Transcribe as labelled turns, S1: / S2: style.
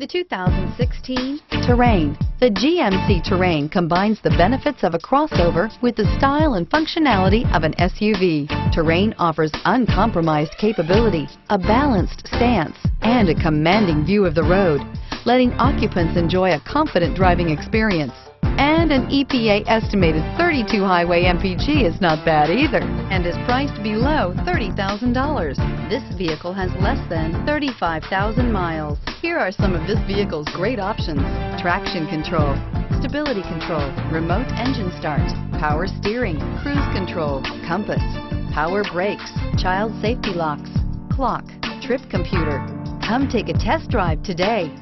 S1: The 2016 Terrain. The GMC Terrain combines the benefits of a crossover with the style and functionality of an SUV. Terrain offers uncompromised capability, a balanced stance, and a commanding view of the road, letting occupants enjoy a confident driving experience. And an EPA estimated 32 highway MPG is not bad either, and is priced below $30,000. This vehicle has less than 35,000 miles. Here are some of this vehicle's great options: traction control, stability control, remote engine start, power steering, cruise control, compass, power brakes, child safety locks, clock, trip computer. Come take a test drive today.